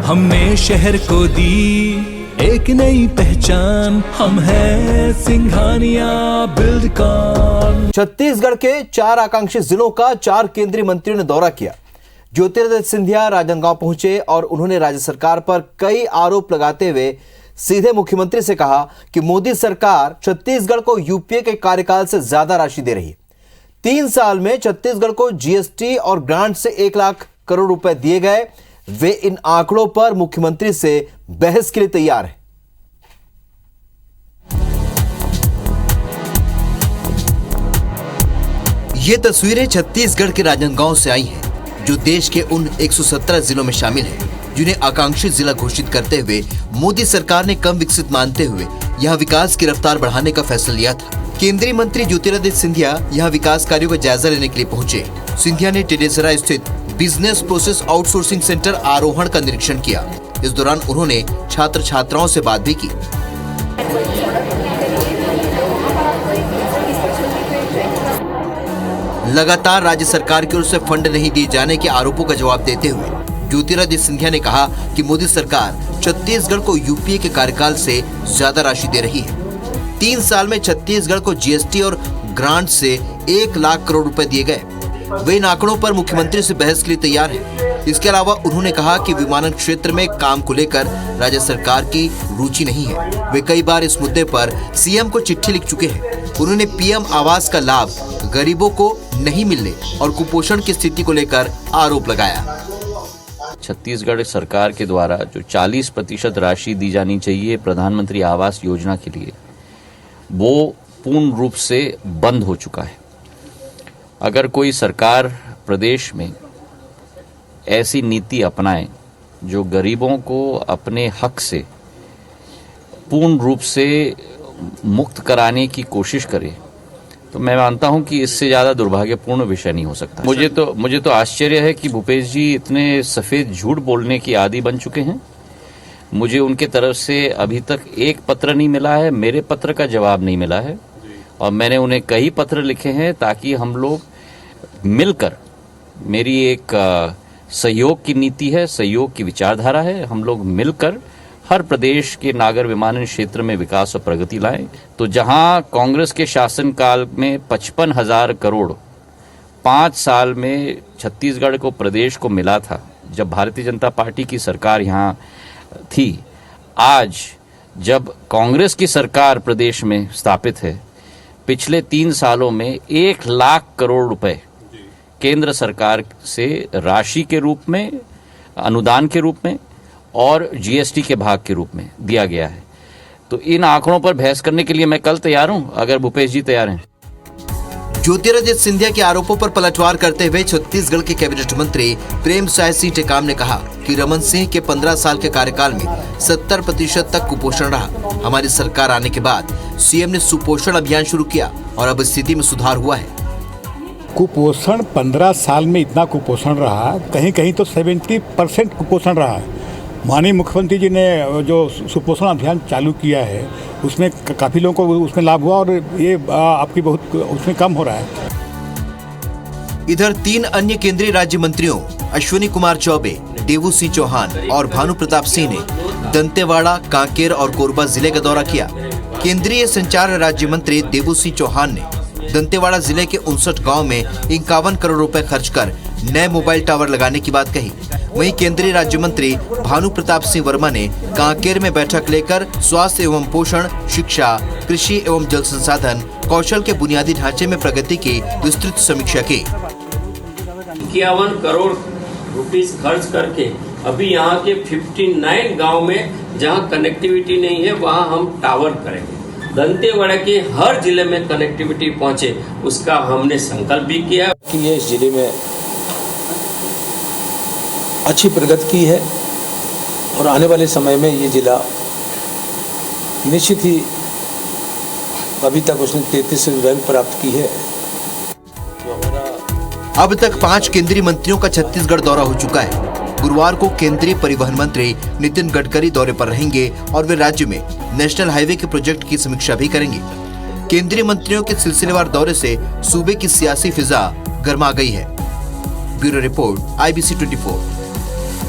हमने शहर को दी एक नई पहचान, हम हैं सिंघानिया बिल्डकॉन। छत्तीसगढ़ के 4 आकांक्षी जिलों का 4 केंद्रीय मंत्रियों ने दौरा किया। ज्योतिरादित्य सिंधिया राजनांदगांव पहुंचे और उन्होंने राज्य सरकार पर कई आरोप लगाते हुए सीधे मुख्यमंत्री से कहा कि मोदी सरकार छत्तीसगढ़ को यूपीए के कार्यकाल से ज्यादा राशि दे रही है। 3 साल में छत्तीसगढ़ को जीएसटी और ग्रांट से 1 लाख करोड़ रुपए दिए गए। वे इन आंकड़ों पर मुख्यमंत्री से बहस के लिए तैयार हैं। ये तस्वीरें छत्तीसगढ़ के राजनांदगांव से आई हैं, जो देश के उन 117 जिलों में शामिल है जिन्हें आकांक्षी जिला घोषित करते हुए मोदी सरकार ने कम विकसित मानते हुए यहां विकास की रफ्तार बढ़ाने का फैसला लिया था। केंद्रीय मंत्री ज्योतिरादित्य सिंधिया यहां विकास कार्यों का जायजा लेने के लिए पहुंचे। सिंधिया ने टेडेसरा स्थित बिजनेस प्रोसेस आउटसोर्सिंग सेंटर आरोहण का निरीक्षण किया। इस दौरान उन्होंने छात्र छात्राओं से बात भी की। लगातार राज्य सरकार की ओर से फंड नहीं दिए जाने के आरोपों का जवाब देते हुए ज्योतिरादित्य सिंधिया ने कहा कि मोदी सरकार छत्तीसगढ़ को यूपीए के कार्यकाल से ज्यादा राशि दे रही है। 3 साल में छत्तीसगढ़ को जीएसटी और ग्रांट से 1 लाख करोड़ रुपए दिए गए। वे इन आंकड़ों पर मुख्यमंत्री से बहस के लिए तैयार हैं। इसके अलावा उन्होंने कहा कि विमानन क्षेत्र में काम को लेकर राज्य सरकार की रुचि नहीं है। वे कई बार इस मुद्दे पर सीएम को चिट्ठी लिख चुके हैं। उन्होंने पीएम आवास का लाभ गरीबों को नहीं मिलने और कुपोषण की स्थिति को लेकर आरोप लगाया। छत्तीसगढ़ सरकार के द्वारा जो 40% राशि दी जानी चाहिए प्रधानमंत्री आवास योजना के लिए, वो पूर्ण रूप से बंद हो चुका है। अगर कोई सरकार प्रदेश में ऐसी नीति अपनाए जो गरीबों को अपने हक से पूर्ण रूप से मुक्त कराने की कोशिश करे, तो मैं मानता हूं कि इससे ज्यादा दुर्भाग्यपूर्ण विषय नहीं हो सकता। मुझे तो आश्चर्य है कि भूपेश जी इतने सफेद झूठ बोलने की आदी बन चुके हैं। मुझे उनके तरफ से अभी तक एक पत्र नहीं मिला है, मेरे पत्र का जवाब नहीं मिला है, और मैंने उन्हें कई पत्र लिखे हैं ताकि हम लोग मिलकर, मेरी एक सहयोग की नीति है, सहयोग की विचारधारा है, हम लोग मिलकर हर प्रदेश के नागर विमानन क्षेत्र में विकास और प्रगति लाएं। तो जहां कांग्रेस के शासनकाल में 55,000 करोड़ 5 साल में छत्तीसगढ़ को प्रदेश को मिला था, जब भारतीय जनता पार्टी की सरकार यहां थी, आज जब कांग्रेस की सरकार प्रदेश में स्थापित है, पिछले 3 सालों में 1 लाख करोड़ रुपए केंद्र सरकार से राशि के रूप में, अनुदान के रूप में और जीएसटी के भाग के रूप में दिया गया है। तो इन आंकड़ों पर बहस करने के लिए मैं कल तैयार हूं, अगर भूपेश जी तैयार हैं। ज्योतिरादित्य सिंधिया के आरोपों पर पलटवार करते हुए छत्तीसगढ़ के कैबिनेट मंत्री प्रेमसाय सिंह टेकाम ने कहा कि रमन सिंह के 15 साल के कार्यकाल में 70% तक कुपोषण रहा। हमारी सरकार आने के बाद सीएम ने सुपोषण अभियान शुरू किया और अब स्थिति में सुधार हुआ है। कुपोषण 15 साल में इतना कुपोषण रहा, कहीं कहीं तो 70% कुपोषण रहा है। माननीय मुख्यमंत्री जी ने जो सुपोषण अभियान चालू किया है, उसमें काफ़ी लोगों को उसमें लाभ हुआ और ये आपकी बहुत उसमें कम हो रहा है। इधर 3 अन्य केंद्रीय राज्य मंत्रियों अश्विनी कुमार चौबे, देवू सिंह चौहान और भानु प्रताप सिंह ने दंतेवाड़ा, कांकेर और कोरबा जिले का दौरा किया। केंद्रीय संचार राज्य मंत्री देवू सिंह चौहान ने दंतेवाड़ा जिले के 59 गाँव में 51 करोड़ रुपए खर्च कर नए मोबाइल टावर लगाने की बात कही। वहीं केंद्रीय राज्य मंत्री भानु प्रताप सिंह वर्मा ने कांकेर में बैठक लेकर स्वास्थ्य एवं पोषण, शिक्षा, कृषि एवं जल संसाधन, कौशल के बुनियादी ढांचे में प्रगति की विस्तृत समीक्षा की। 51 करोड़ रुपीस खर्च करके अभी यहाँ के 59 गांव में जहाँ कनेक्टिविटी नहीं है वहाँ हम टावर करेंगे। दंतेवाड़ा के हर जिले में कनेक्टिविटी पहुँचे, उसका हमने संकल्प भी किया कि ये इस जिले में अच्छी प्रगति की है और आने वाले समय में ये जिला निश्चित ही अभी तक उसने 33 रैंक प्राप्त की है। अब तक 5 केंद्रीय मंत्रियों का छत्तीसगढ़ दौरा हो चुका है। गुरुवार को केंद्रीय परिवहन मंत्री नितिन गडकरी दौरे पर रहेंगे और वे राज्य में नेशनल हाईवे के प्रोजेक्ट की समीक्षा भी करेंगे। केंद्रीय मंत्रियों के सिलसिलेवार दौरे से सूबे की सियासी फिजा गर्मा गई है। Bureau report IBC 24।